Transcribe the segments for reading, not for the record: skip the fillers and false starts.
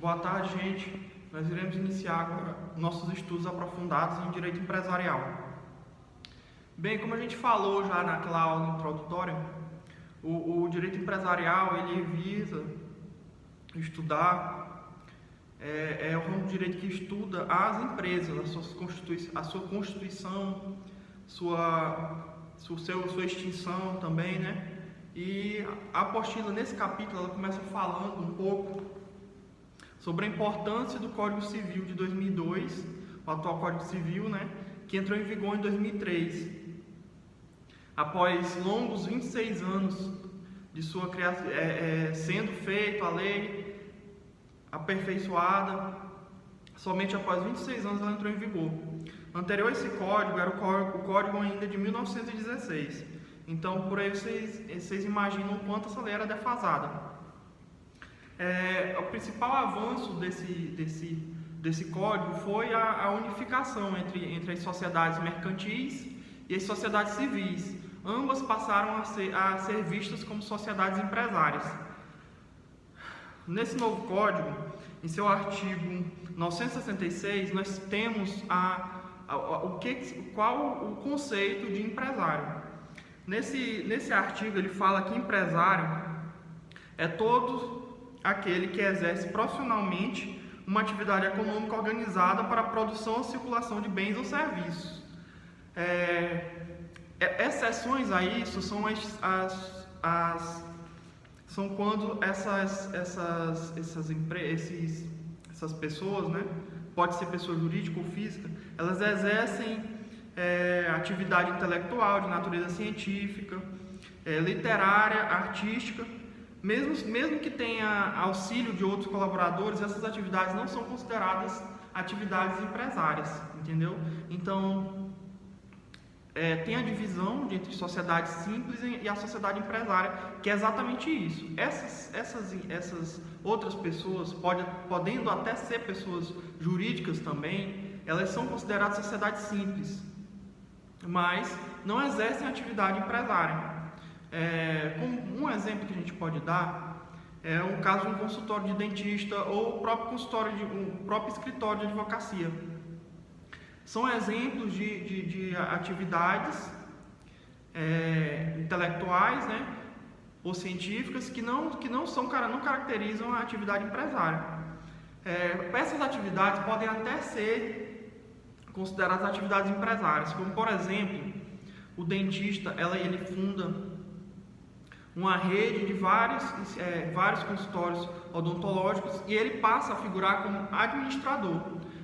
Boa tarde, gente. Nós iremos iniciar agora nossos estudos aprofundados em direito empresarial. Bem, como a gente falou já naquela aula introdutória, o direito empresarial ele visa estudar, é o ramo de direito que estuda as empresas, a sua constituição, sua extinção também, né? E a apostila nesse capítulo ela começa falando um pouco sobre a importância do Código Civil de 2002, o atual Código Civil, né, que entrou em vigor em 2003. Após longos 26 anos de sua criação, sendo feita a lei aperfeiçoada, somente após 26 anos ela entrou em vigor. Anterior a esse código era o código ainda de 1916. Então, por aí vocês imaginam o quanto essa lei era defasada. O principal avanço desse código foi a unificação entre as sociedades mercantis e as sociedades civis. Ambas passaram a ser vistas como sociedades empresárias. Nesse novo código, em seu artigo 966, nós temos qual o conceito de empresário. Nesse artigo ele fala que empresário é todo aquele que exerce profissionalmente uma atividade econômica organizada para a produção ou circulação de bens ou serviços. Exceções a isso são quando essas pessoas, né, pode ser pessoa jurídica ou física, elas exercem atividade intelectual de natureza científica, literária, artística. Mesmo que tenha auxílio de outros colaboradores, essas atividades não são consideradas atividades empresárias, entendeu? Então, tem a divisão entre sociedade simples e a sociedade empresária, que é exatamente isso. Essas outras pessoas, podendo até ser pessoas jurídicas também, elas são consideradas sociedades simples, mas não exercem atividade empresária. Como um exemplo que a gente pode dar é o caso de um consultório de dentista ou o próprio escritório de advocacia. São exemplos de atividades intelectuais, né, ou científicas que não caracterizam a atividade empresária. Essas atividades podem até ser consideradas atividades empresárias, como por exemplo, o dentista ele funda uma rede de vários consultórios odontológicos e ele passa a figurar como administrador.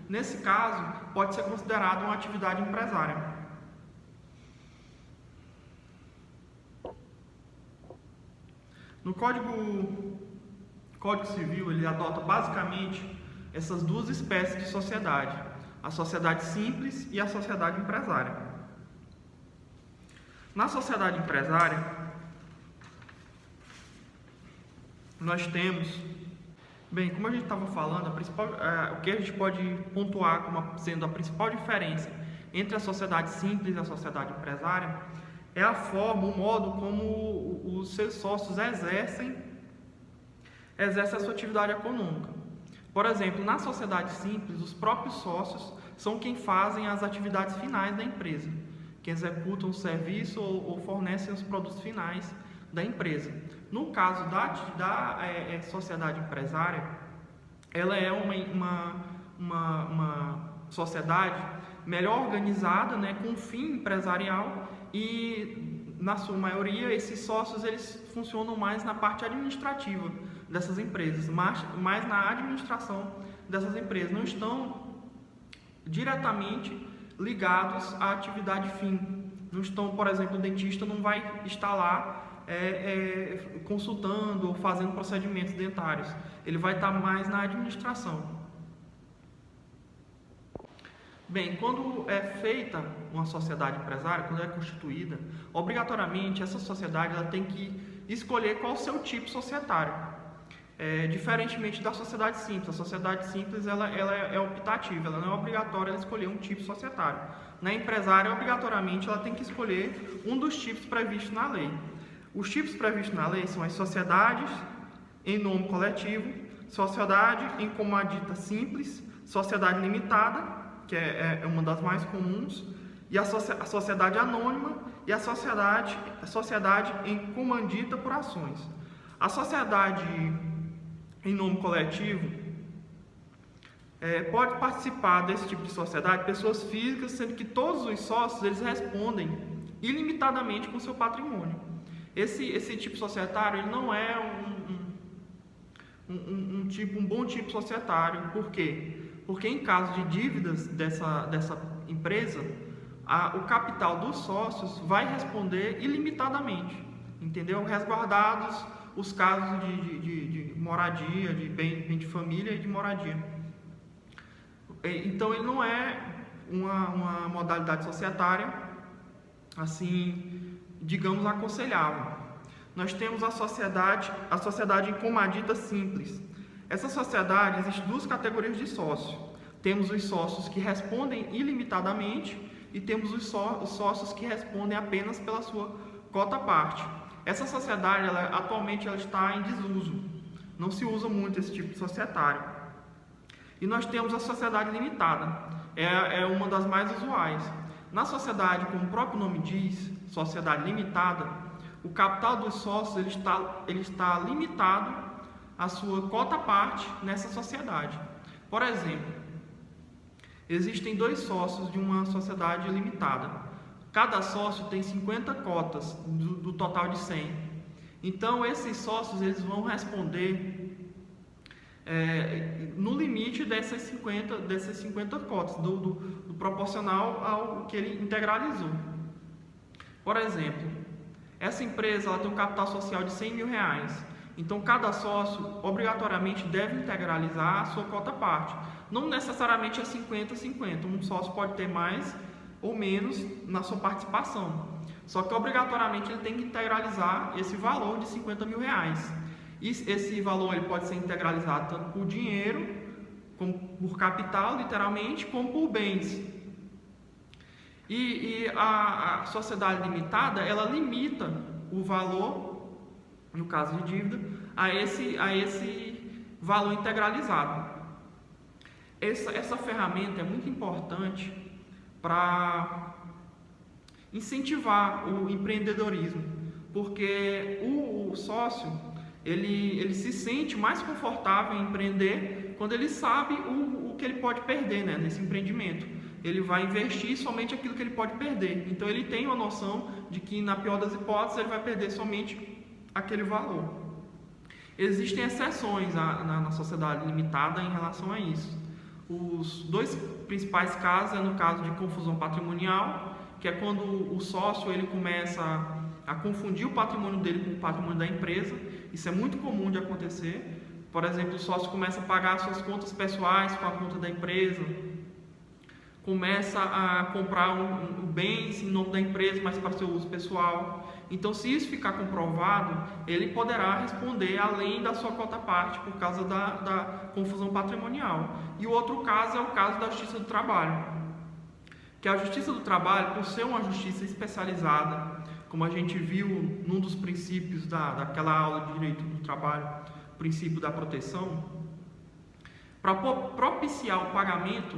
Nesse caso, pode ser considerado uma atividade empresária. No Código Civil, ele adota basicamente essas duas espécies de sociedade, a sociedade simples e a sociedade empresária. Na sociedade empresária, nós temos, como a gente estava falando, o que a gente pode pontuar como sendo a principal diferença entre a sociedade simples e a sociedade empresária é a forma, o modo como os seus sócios exercem a sua atividade econômica. Por exemplo, na sociedade simples, os próprios sócios são quem fazem as atividades finais da empresa, que executam o serviço ou fornecem os produtos finais da empresa. No caso da sociedade empresária, ela é uma sociedade melhor organizada, né, com fim empresarial, e na sua maioria esses sócios eles funcionam mais na parte administrativa dessas empresas, mais na administração dessas empresas, não estão diretamente ligados à atividade fim. Não estão, por exemplo, o dentista não vai estar lá consultando ou fazendo procedimentos dentários. Ele vai estar mais na administração. Quando é feita uma sociedade empresária, quando é constituída, obrigatoriamente essa sociedade ela tem que escolher qual o seu tipo societário. Diferentemente da sociedade simples. A sociedade simples ela é optativa, ela não é obrigatória ela escolher um tipo societário. Na empresária, obrigatoriamente, ela tem que escolher um dos tipos previstos na lei. Os tipos previstos na lei são as sociedades em nome coletivo, sociedade em comadita simples, sociedade limitada, que é uma das mais comuns, e a sociedade anônima e a sociedade em comandita por ações. A sociedade em nome coletivo pode participar desse tipo de sociedade pessoas físicas, sendo que todos os sócios eles respondem ilimitadamente com seu patrimônio. Esse tipo societário ele não é um bom tipo societário. Por quê? Porque em caso de dívidas dessa empresa, o capital dos sócios vai responder ilimitadamente, entendeu? Resguardados os casos de moradia, de bem de família e de moradia. Então ele não é uma modalidade societária assim, digamos, aconselhável. Nós temos a sociedade em comadita simples. Essa sociedade existe duas categorias de sócios. Temos os sócios que respondem ilimitadamente e temos os sócios que respondem apenas pela sua cota parte. Essa sociedade, atualmente, ela está em desuso. Não se usa muito esse tipo de societário. E nós temos a sociedade limitada. É uma das mais usuais. Na sociedade, como o próprio nome diz, sociedade limitada, o capital dos sócios ele está limitado à sua cota parte nessa sociedade. Por exemplo, existem 2 sócios de uma sociedade limitada. Cada sócio tem 50 cotas do total de 100. Então, esses sócios eles vão responder no limite dessas 50 cotas, do proporcional ao que ele integralizou. Por exemplo, essa empresa ela tem um capital social de R$100 mil. Então, cada sócio obrigatoriamente deve integralizar a sua cota parte. Não necessariamente é 50-50. Um sócio pode ter mais ou menos na sua participação. Só que obrigatoriamente ele tem que integralizar esse valor de R$50 mil. E esse valor ele pode ser integralizado tanto por dinheiro, como por capital, literalmente, como por bens. E a sociedade limitada, ela limita o valor, no caso de dívida, a esse valor integralizado. Essa ferramenta é muito importante para incentivar o empreendedorismo, porque o sócio ele se sente mais confortável em empreender quando ele sabe o que ele pode perder, né, nesse empreendimento. Ele vai investir somente aquilo que ele pode perder. Então ele tem uma noção de que, na pior das hipóteses, ele vai perder somente aquele valor. Existem exceções na sociedade limitada em relação a isso. Os 2 principais casos é no caso de confusão patrimonial, que é quando o sócio ele começa a confundir o patrimônio dele com o patrimônio da empresa. Isso é muito comum de acontecer. Por exemplo, o sócio começa a pagar suas contas pessoais com a conta da empresa, começa a comprar bens em nome da empresa, mas para seu uso pessoal. Então, se isso ficar comprovado, ele poderá responder além da sua cota parte por causa da confusão patrimonial. E o outro caso é o caso da Justiça do Trabalho, que a Justiça do Trabalho, por ser uma justiça especializada, como a gente viu num dos princípios daquela aula de Direito do Trabalho, o princípio da proteção, para propiciar o pagamento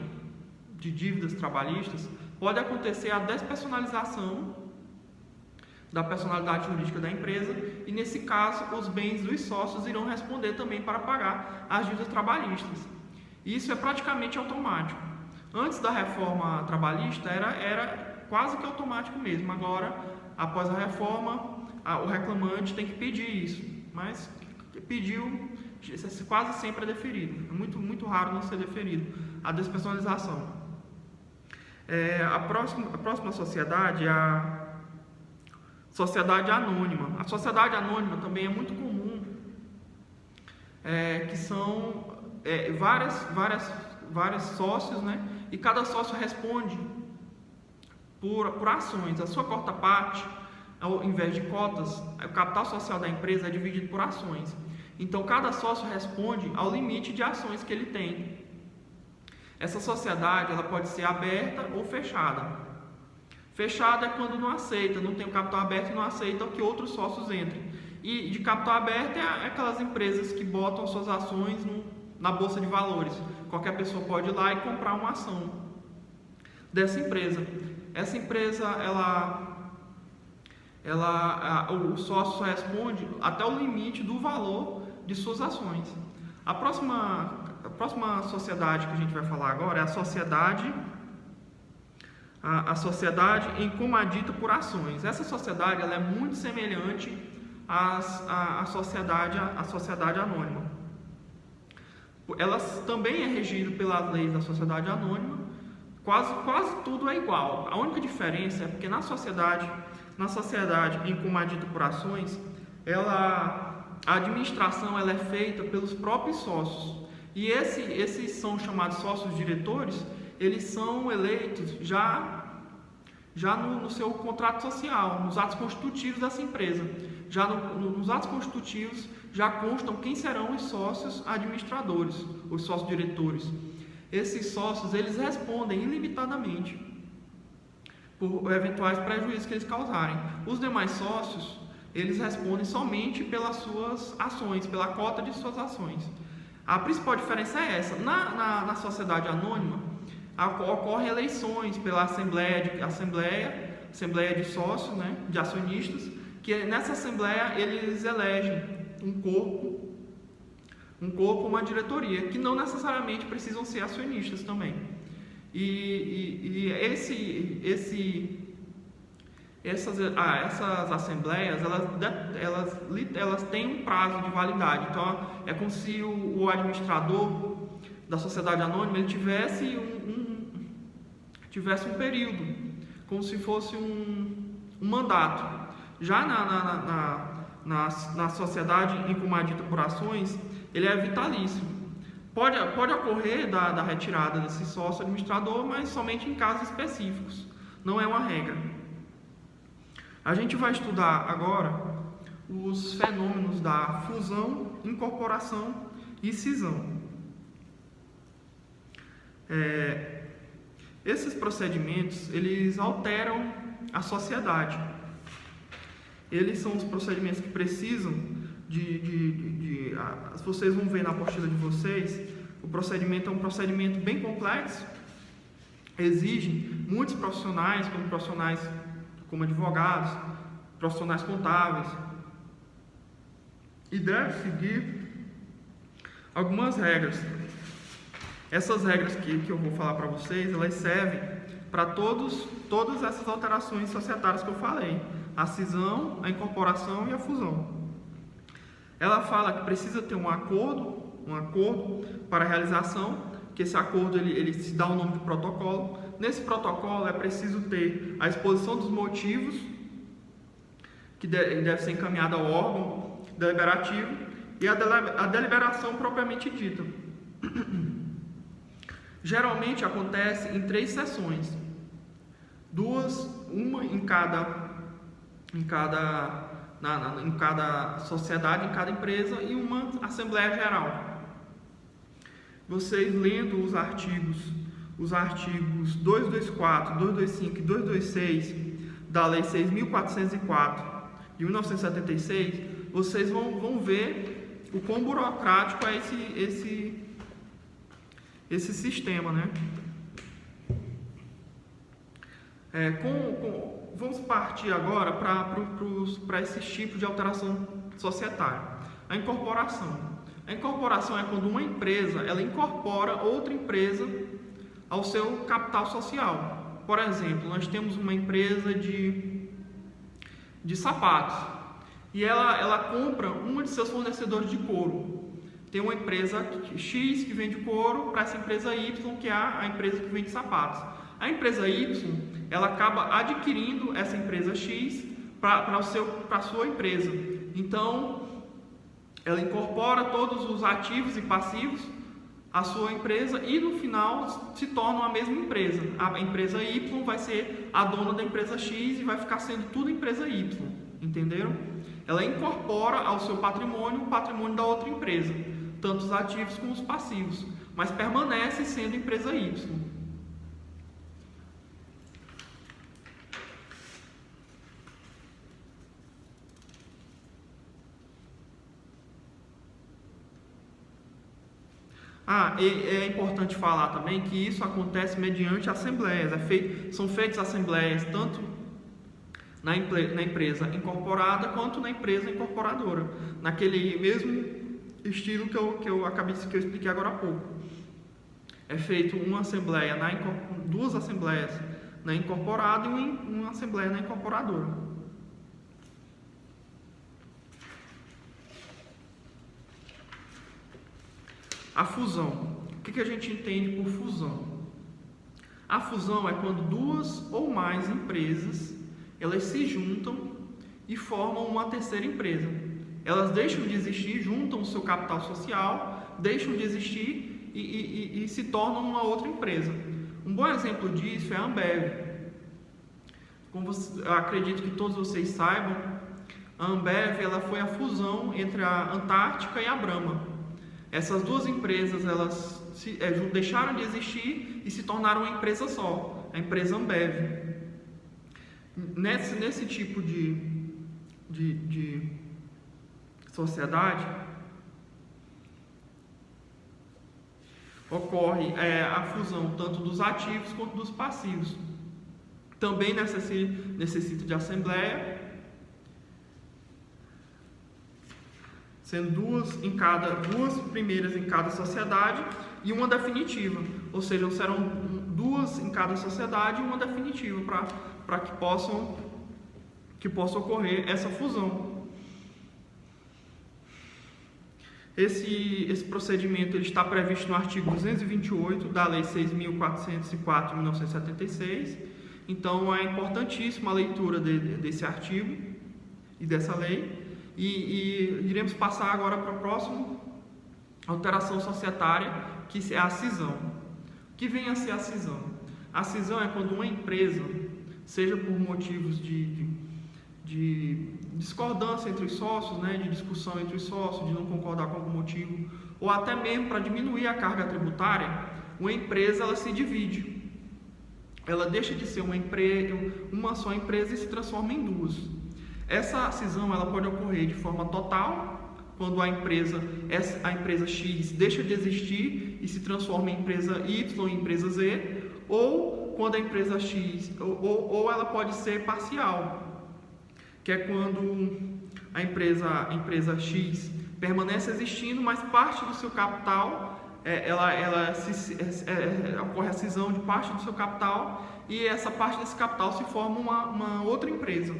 de dívidas trabalhistas, pode acontecer a despersonalização da personalidade jurídica da empresa e, nesse caso, os bens dos sócios irão responder também para pagar as dívidas trabalhistas. Isso é praticamente automático. Antes da reforma trabalhista era quase que automático mesmo. Agora, após a reforma, o reclamante tem que pedir isso, mas pediu, quase sempre é deferido. É muito, muito raro não ser deferido a despersonalização. A próxima sociedade é a sociedade anônima. A sociedade anônima também é muito comum, que são vários sócios, né? E cada sócio responde por ações. A sua cota parte, ao invés de cotas, o capital social da empresa é dividido por ações. Então, cada sócio responde ao limite de ações que ele tem. Essa sociedade ela pode ser aberta ou fechada. Fechada é quando não aceita, não tem o capital aberto e não aceita que outros sócios entrem. E de capital aberto é aquelas empresas que botam suas ações na bolsa de valores. Qualquer pessoa pode ir lá e comprar uma ação dessa empresa. Essa empresa, o sócio só responde até o limite do valor de suas ações. A próxima sociedade que a gente vai falar agora é a sociedade em comadita por ações. Essa sociedade ela é muito semelhante à sociedade anônima. Ela também é regida pelas leis da sociedade anônima. Quase tudo é igual. A única diferença é porque na sociedade em comadita por ações, a administração ela é feita pelos próprios sócios. E esses são chamados sócios diretores. Eles são eleitos já no seu contrato social, nos atos constitutivos dessa empresa. Já nos atos constitutivos já constam quem serão os sócios administradores, os sócios diretores. Esses sócios eles respondem ilimitadamente por eventuais prejuízos que eles causarem. Os demais sócios eles respondem somente pelas suas ações, pela cota de suas ações. A principal diferença é essa. Na sociedade anônima ocorrem eleições pela assembleia de sócios, né, de acionistas, que nessa assembleia eles elegem um corpo, uma diretoria, que não necessariamente precisam ser acionistas também. Essas assembleias elas têm um prazo de validade. Então é como se o administrador da sociedade anônima ele tivesse um período, como se fosse um mandato. Já na sociedade em comadita por ações, ele é vitalício. Pode ocorrer da retirada desse sócio administrador, mas somente em casos específicos. Não é uma regra. A gente vai estudar agora os fenômenos da fusão, incorporação e cisão. Esses procedimentos, eles alteram a sociedade. Eles são os procedimentos que precisam vocês vão ver na apostila de vocês, o procedimento é um procedimento bem complexo, exige muitos profissionais, como advogados, profissionais contábeis, e deve seguir algumas regras. Essas regras que eu vou falar para vocês, elas servem para todas essas alterações societárias que eu falei: a cisão, a incorporação e a fusão. Ela fala que precisa ter um acordo para a realização, que esse acordo ele se dá o nome de protocolo. Nesse protocolo é preciso ter a exposição dos motivos, que deve ser encaminhada ao órgão deliberativo, e a deliberação propriamente dita. Geralmente acontece em 3 sessões, uma em cada sociedade, em cada empresa, e uma assembleia geral. Vocês lendo os artigos 224, 225 e 226 da Lei 6.404 de 1976, vocês vão ver o quão burocrático é esse sistema, né? Vamos partir agora para esses tipos de alteração societária. A incorporação. A incorporação é quando uma empresa ela incorpora outra empresa ao seu capital social. Por exemplo, nós temos uma empresa de sapatos e ela compra um de seus fornecedores de couro. Tem uma empresa X que vende couro para essa empresa Y, que é a empresa que vende sapatos. A empresa Y, ela acaba adquirindo essa empresa X para a sua empresa. Então, ela incorpora todos os ativos e passivos à sua empresa e no final se torna a mesma empresa. A empresa Y vai ser a dona da empresa X e vai ficar sendo tudo empresa Y. Entenderam? Ela incorpora ao seu patrimônio o patrimônio da outra empresa, tanto os ativos como os passivos, mas permanece sendo empresa Y. É importante falar também que isso acontece mediante assembleias. São feitas assembleias tanto na empresa incorporada quanto na empresa incorporadora, naquele mesmo estilo que eu expliquei agora há pouco. É feito duas assembleias na incorporada e uma assembleia na incorporadora. A fusão. O que a gente entende por fusão? A fusão é quando duas ou mais empresas elas se juntam e formam uma terceira empresa. Elas deixam de existir, juntam o seu capital social, deixam de existir e se tornam uma outra empresa. Um bom exemplo disso é a Ambev. Eu acredito que todos vocês saibam, a Ambev ela foi a fusão entre a Antártica e a Brahma. Essas duas empresas elas deixaram de existir e se tornaram uma empresa só, a empresa Ambev. Nesse tipo de sociedade ocorre a fusão tanto dos ativos quanto dos passivos. Também necessita de assembleia, sendo duas primeiras em cada sociedade e uma definitiva, ou seja, serão duas em cada sociedade e uma definitiva para que possa ocorrer essa fusão. Esse procedimento ele está previsto no artigo 228 da Lei 6.404 de 1976. Então é importantíssima a leitura desse artigo e dessa lei. E iremos passar agora para a próxima alteração societária, que é a cisão. O que vem a ser a cisão? A cisão é quando uma empresa, seja por motivos de discordância entre os sócios, de discussão entre os sócios, de não concordar com algum motivo, ou até mesmo para diminuir a carga tributária, uma empresa ela se divide. Ela deixa de ser uma só empresa e se transforma em duas. Essa cisão ela pode ocorrer de forma total, quando a empresa X deixa de existir e se transforma em empresa Y e empresa Z, ou quando a empresa X, ou ela pode ser parcial, que é quando a empresa X permanece existindo, mas parte do seu capital, ocorre a cisão de parte do seu capital e essa parte desse capital se forma uma outra empresa.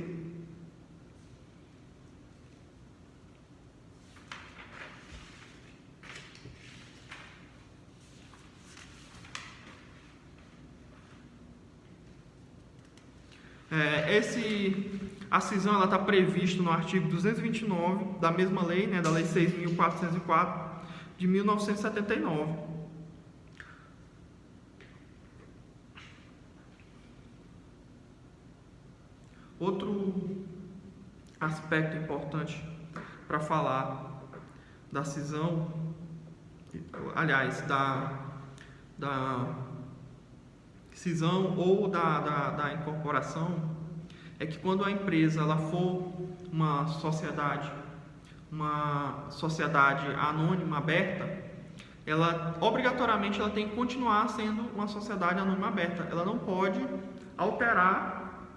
A cisão está prevista no artigo 229 da mesma lei, da Lei 6.404 de 1979. Outro aspecto importante para falar da cisão, aliás, da cisão ou da incorporação, é que quando a empresa ela for uma sociedade anônima aberta, ela obrigatoriamente tem que continuar sendo uma sociedade anônima aberta. Ela não pode alterar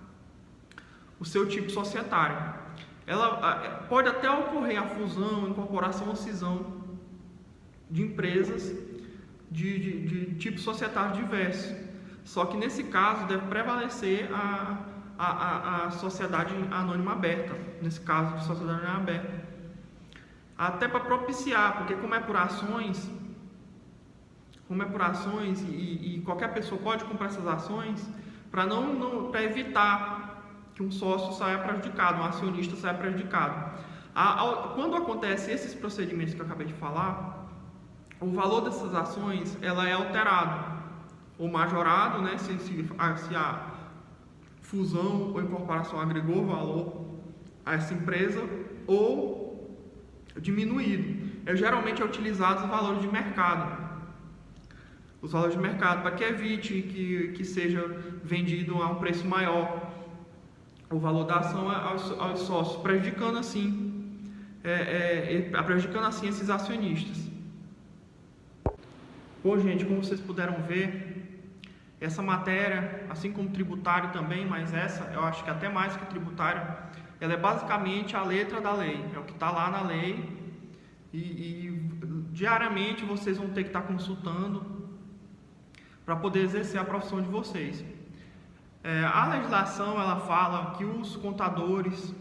o seu tipo societário. Ela pode até ocorrer a fusão, incorporação ou cisão de empresas de tipo societário diverso. Só que nesse caso deve prevalecer a sociedade anônima aberta, nesse caso de sociedade anônima aberta, até para propiciar, porque como é por ações e qualquer pessoa pode comprar essas ações, para evitar que um sócio saia prejudicado, um acionista saia prejudicado. Quando acontece esses procedimentos que eu acabei de falar, o valor dessas ações ela é alterado ou majorado, se a fusão ou incorporação agregou valor a essa empresa, ou diminuído. Geralmente é utilizado os valores de mercado. Os valores de mercado, para que evite que seja vendido a um preço maior o valor da ação aos sócios, prejudicando assim esses acionistas. Pô, gente, como vocês puderam ver, essa matéria, assim como tributário também, mas essa eu acho que até mais que tributário, ela é basicamente a letra da lei, é o que está lá na lei e diariamente vocês vão ter que estar consultando para poder exercer a profissão de vocês. A legislação ela fala que os contadores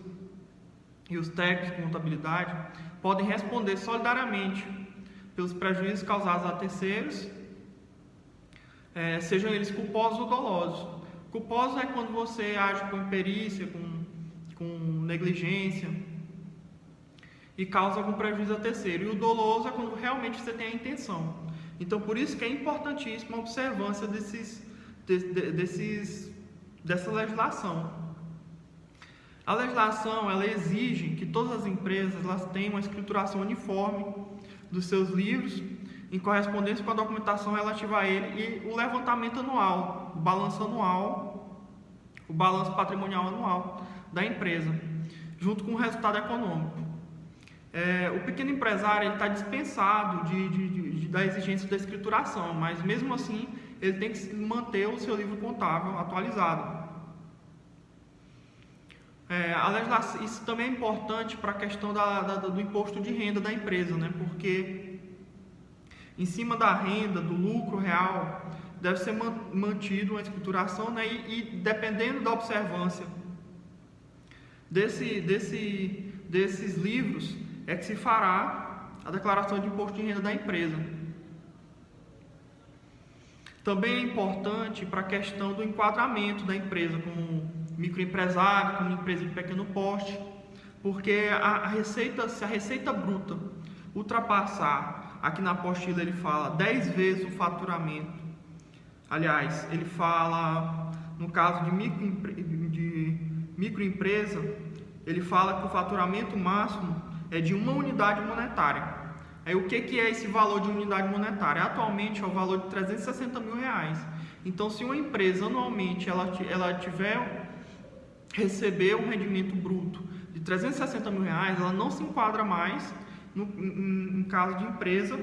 e os técnicos de contabilidade podem responder solidariamente pelos prejuízos causados a terceiros, sejam eles culposos ou dolosos. Culposos é quando você age com imperícia, com negligência e causa algum prejuízo a terceiro. E o doloso é quando realmente você tem a intenção. Então, por isso que é importantíssima a observância dessa legislação. A legislação ela exige que todas as empresas elas tenham uma escrituração uniforme dos seus livros, em correspondência com a documentação relativa a ele e o levantamento anual, o balanço anual, o balanço patrimonial anual da empresa, junto com o resultado econômico. O pequeno empresário está dispensado da exigência da escrituração, mas mesmo assim ele tem que manter o seu livro contábil atualizado. A legislação, isso também é importante para a questão do imposto de renda da empresa, né? Porque em cima da renda, do lucro real, deve ser mantido uma escrituração, né? E dependendo da observância desses livros, é que se fará a declaração de imposto de renda da empresa. Também é importante para a questão do enquadramento da empresa como microempresário, como empresa de pequeno porte, porque se a receita bruta ultrapassar, aqui na apostila ele fala 10 vezes o faturamento, aliás, ele fala, no caso de microempresa, ele fala que o faturamento máximo é de uma unidade monetária. Aí o que é esse valor de unidade monetária? Atualmente é o valor de 360 mil reais. Então, se uma empresa anualmente ela receber um rendimento bruto de 360 mil reais, ela não se enquadra mais em caso de empresa,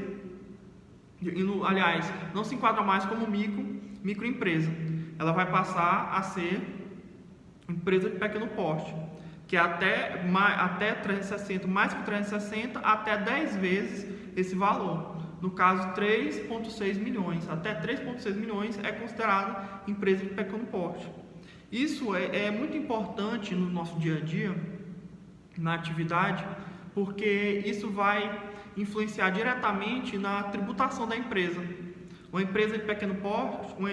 aliás, não se enquadra mais como microempresa. Ela vai passar a ser empresa de pequeno porte, que é até 360, mais que 360, até 10 vezes esse valor. No caso, 3,6 milhões. Até 3,6 milhões é considerada empresa de pequeno porte. Isso é muito importante no nosso dia a dia, na atividade, porque isso vai influenciar diretamente na tributação da empresa. Uma empresa de pequeno porte, uma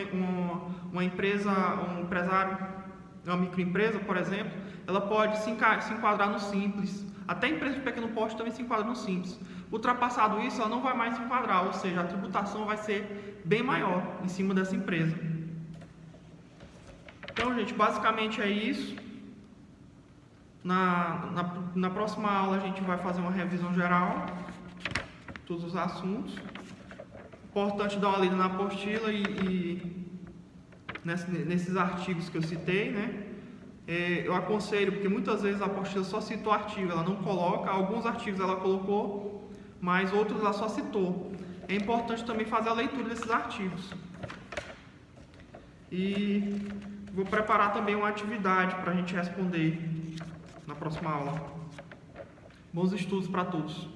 microempresa, por exemplo, ela pode se enquadrar no Simples. Até a empresa de pequeno porte também se enquadra no Simples. Ultrapassado isso, ela não vai mais se enquadrar, ou seja, a tributação vai ser bem maior em cima dessa empresa. Então, gente, basicamente é isso. Na próxima aula a gente vai fazer uma revisão geral de todos os assuntos. Importante dar uma lida na apostila e nesses artigos que eu citei, né? Eu aconselho, porque muitas vezes a apostila só cita o artigo, ela não coloca, alguns artigos ela colocou, mas outros ela só citou. É importante também fazer a leitura desses artigos. E vou preparar também uma atividade para a gente responder na próxima aula. Bons estudos para todos.